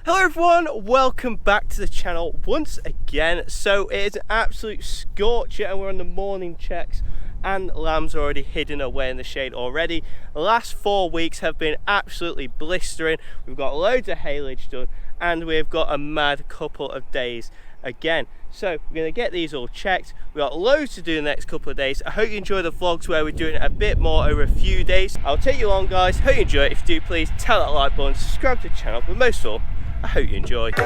Hello everyone, welcome back to the channel once again. So it is an absolute scorcher and we're on the morning checks and lambs are already hidden away in the shade already. The last 4 weeks have been absolutely blistering. We've got loads of haylage done and we've got a mad couple of days again. So we're going to get these all checked. We've got loads to do in the next couple of days. I hope you enjoy the vlogs where we're doing it a bit more over a few days. I'll take you along guys, hope you enjoy it. If you do, please tell that like button, subscribe to the channel, but most of all, I hope you enjoy. I'm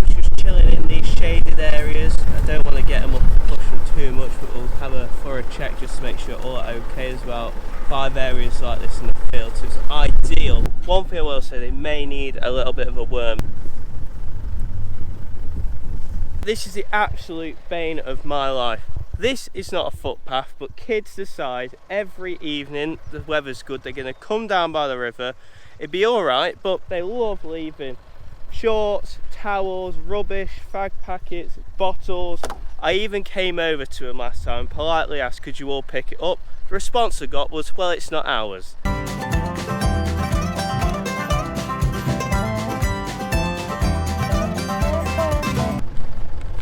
just chilling in these shaded areas. I don't want to get them up and push them too much, but we'll have a thorough check just to make sure all are okay. There's about 5 areas like this in the field, so it's ideal. One thing I will say, they may need a little bit of a worm. This is the absolute bane of my life. This is not a footpath, but kids decide every evening the weather's good, they're going to come down by the river. It'd be alright, but they love leaving shorts, towels, rubbish, fag packets, bottles. I even came over to them last time and politely asked, could you all pick it up? The response I got was, well, it's not ours.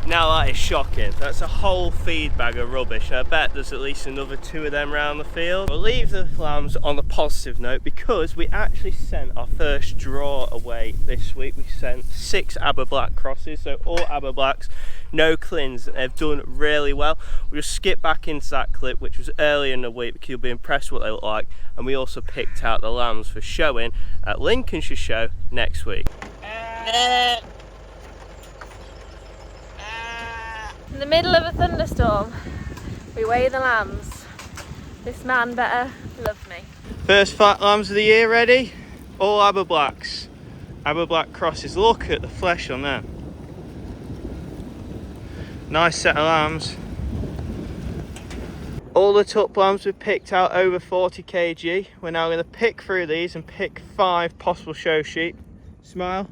Now that is shocking. That's a whole feed bag of rubbish. I bet there's at least another 2 of them around the field. We'll leave the lambs on a positive note because we actually sent our first draw away this week. We sent 6 Aber Black crosses, so all Aber Blacks, no clins. They've done really well. We'll skip back into that clip, which was earlier in the week, because you'll be impressed with what they look like. And we also picked out the lambs for showing at Lincolnshire Show next week. In the middle of a thunderstorm, we weigh the lambs. This man better love me. First fat lambs of the year ready? All Aber Blacks. Aber Black crosses. Look at the flesh on them. Nice set of lambs. All the tup lambs we've picked out over 40 kg. We're now going to pick through these and pick 5 possible show sheep. Smile.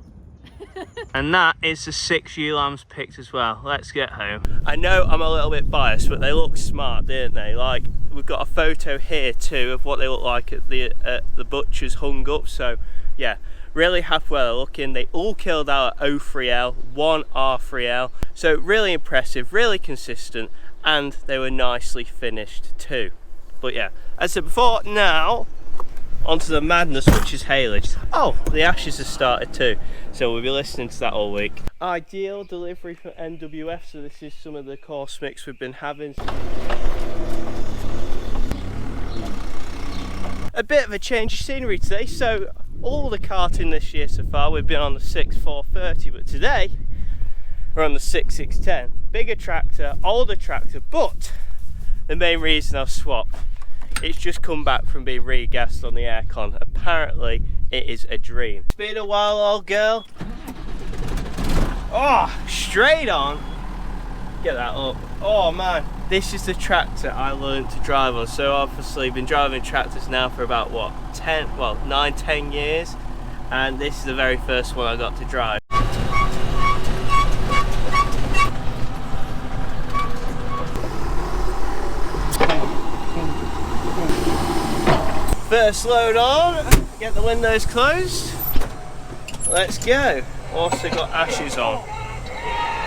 And that is the 6 ewe lambs picked as well. Let's get home. I know I'm a little bit biased, but they look smart, didn't they? Like, we've got a photo here too of what they look like at the butcher's hung up. So yeah, really happy where they're looking. They all killed out at 03L, 1 R3L. So really impressive, really consistent, and they were nicely finished too. But yeah, as I said before, now onto the madness, which is haylage. Oh, the ashes have started too, so we'll be listening to that all week. Ideal delivery for NWF, so this is some of the course mix we've been having. A bit of a change of scenery today, so all the karting this year so far, we've been on the 6430, but today we're on the 6610. Bigger tractor, older tractor, but the main reason I've swapped, it's just come back from being re-gassed on the aircon. Apparently, it is a dream. It's been a while, old girl. Oh, straight on. Get that up. Oh man, this is the tractor I learned to drive on. So obviously, I've been driving tractors now for about what, 9, 10 years, and this is the very first one I got to drive. First load on, get the windows closed, let's go. Also got ashes on.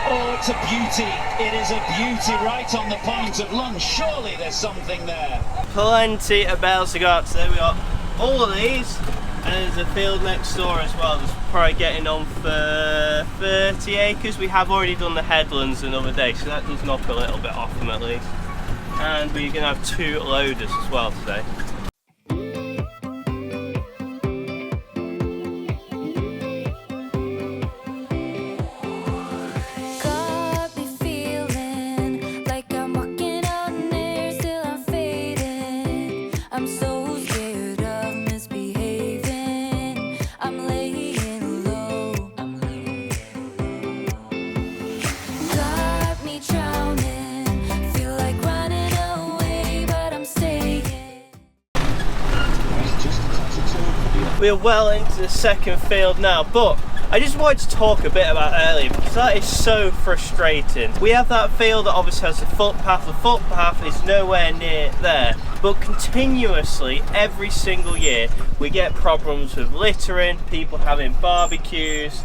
Oh, it's a beauty, it is a beauty right on the point of lunch. Surely there's something there. Plenty of bales to go out today. We got all of these, and there's a field next door as well. There's probably getting on for 30 acres. We have already done the headlands another day, so that does knock a little bit off them at least. And we're going to have 2 loaders as well today. We're well into the second field now, but I just wanted to talk a bit about earlier because that is so frustrating. We have that field that obviously has a footpath. The footpath is nowhere near there, but continuously every single year we get problems with littering, people having barbecues.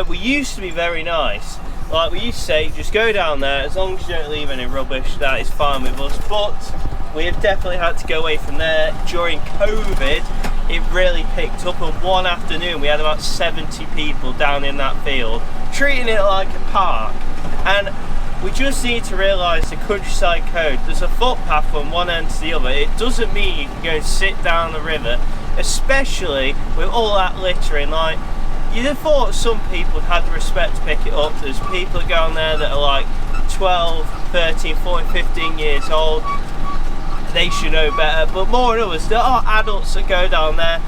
We used to be very nice. Like we used to say, just go down there, as long as you don't leave any rubbish, that is fine with us. But we have definitely had to go away from there. During COVID, it really picked up, and one afternoon we had about 70 people down in that field, treating it like a park. And we just need to realise the countryside code, there's a footpath from one end to the other. It doesn't mean you can go and sit down the river, especially with all that littering. Like, you'd have thought some people had the respect to pick it up. There's people that go on there that are like 12, 13, 14, 15 years old. They should know better, but more than others, there are adults that go down there.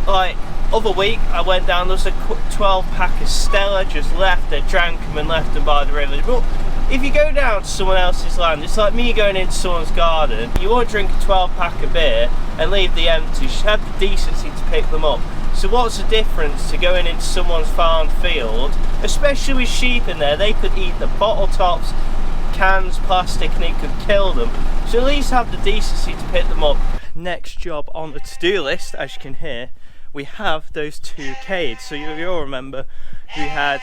Like, other week I went down, there was a 12 pack of Stella just left. They drank them and left them by the river. But if you go down to someone else's land, it's like me going into someone's garden. You won't drink a 12 pack of beer and leave the empty. You should have the decency to pick them up. So what's the difference to going into someone's farm field, especially with sheep in there? They could eat the bottle tops, cans, plastic, and it could kill them. So at least have the decency to pick them up. Next job on the to-do list, as you can hear, we have those two cades. So you all remember we had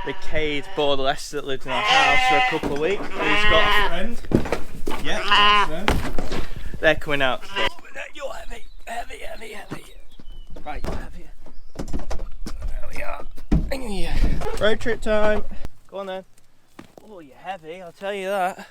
the cade borderless that lived in our house for a couple of weeks. We've got a friend. Yeah, they're coming out today. You're heavy, heavy, heavy, heavy. Right, you're heavier. There we are. Yeah. Road trip time. Go on then. Oh, you're heavy, I'll tell you that.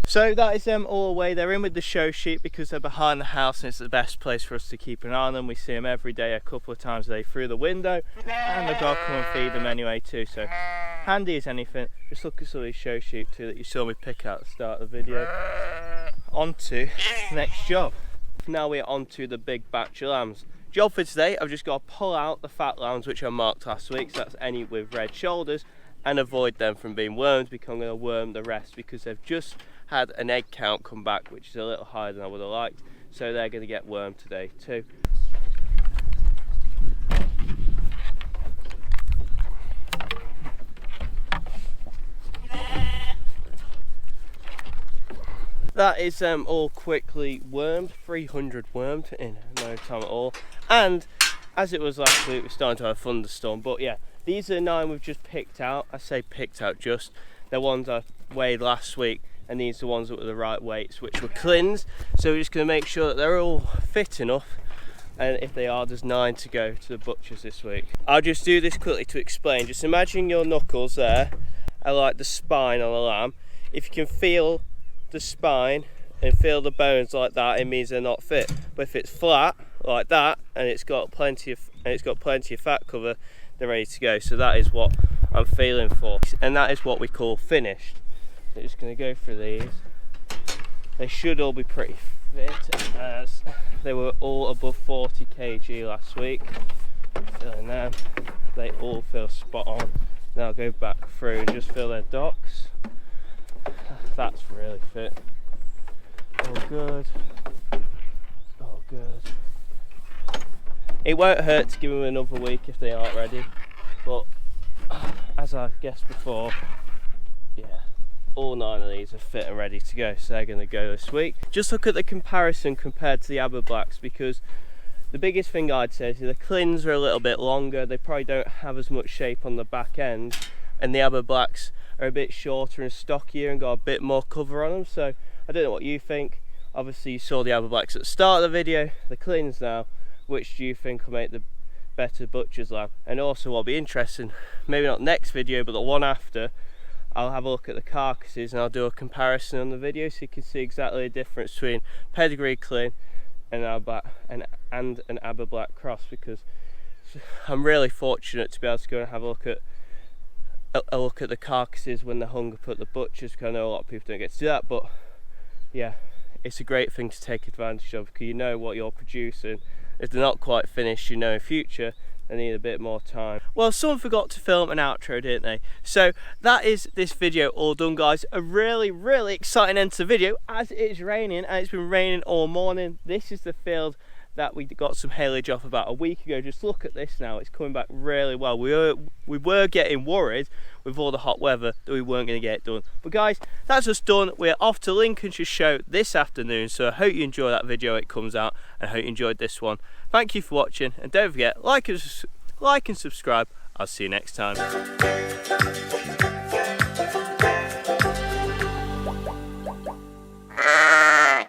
So that is them all away. They're in with the show sheep because they're behind the house and it's the best place for us to keep an eye on them. We see them every day, a couple of times a day through the window, and the dog come and feed them anyway too. So handy as anything. Just look at some of these show sheep too that you saw me pick out at the start of the video. On to the next job. Now we're on to the big batch of lambs. Job for today, I've just got to pull out the fat lambs which I marked last week, so that's any with red shoulders, and avoid them from being wormed because I'm going to worm the rest because they've just had an egg count come back which is a little higher than I would have liked, so they're going to get wormed today too. That is all quickly wormed, 300 wormed in no time at all. And as it was last week, we're starting to have a thunderstorm. But yeah, these are 9 we've just picked out. I say picked out just. They're ones I weighed last week, and these are the ones that were the right weights, which were cleansed. So we're just going to make sure that they're all fit enough. And if they are, there's 9 to go to the butchers this week. I'll just do this quickly to explain. Just imagine your knuckles there are like the spine on a lamb. If you can feel the spine and feel the bones like that, it means they're not fit. But if it's flat like that and it's got plenty of fat cover, they're ready to go. So that is what I'm feeling for, and that is what we call finished. So just going to go through these. They should all be pretty fit, as they were all above 40 kg last week. Feeling them, they all feel spot on. Now I'll go back through and just feel their docks. That's really fit. Oh good. Oh good. It won't hurt to give them another week if they aren't ready, but as I guessed before, yeah, all 9 of these are fit and ready to go, so they're going to go this week. Just look at the comparison compared to the Aber Blacks, because the biggest thing I'd say is the Clins are a little bit longer. They probably don't have as much shape on the back end, and the Aber Blacks are a bit shorter and stockier and got a bit more cover on them. So I don't know what you think. Obviously you saw the Aber Blacks at the start of the video, the Clins now. Which do you think will make the better butcher's lamb? And also what'll be interesting, maybe not next video but the one after, I'll have a look at the carcasses and I'll do a comparison on the video so you can see exactly the difference between pedigree Clin and an Aber Black cross, because I'm really fortunate to be able to go and have a look at the carcasses when they're hung up at the butchers, because I know a lot of people don't get to do that. But yeah, it's a great thing to take advantage of, because you know what you're producing. If they're not quite finished, you know in future they need a bit more time. Well, someone forgot to film an outro, didn't they? So that is this video all done, guys. A really exciting end to the video, as it's raining, and it's been raining all morning. This is the field that we got some haylage off about a week ago. Just look at this now, it's coming back really well. We were getting worried with all the hot weather that we weren't going to get it done. But guys, that's us done. We're off to Lincolnshire Show this afternoon, so I hope you enjoy that video when it comes out, and I hope you enjoyed this one. Thank you for watching, and don't forget, like and subscribe. I'll see you next time.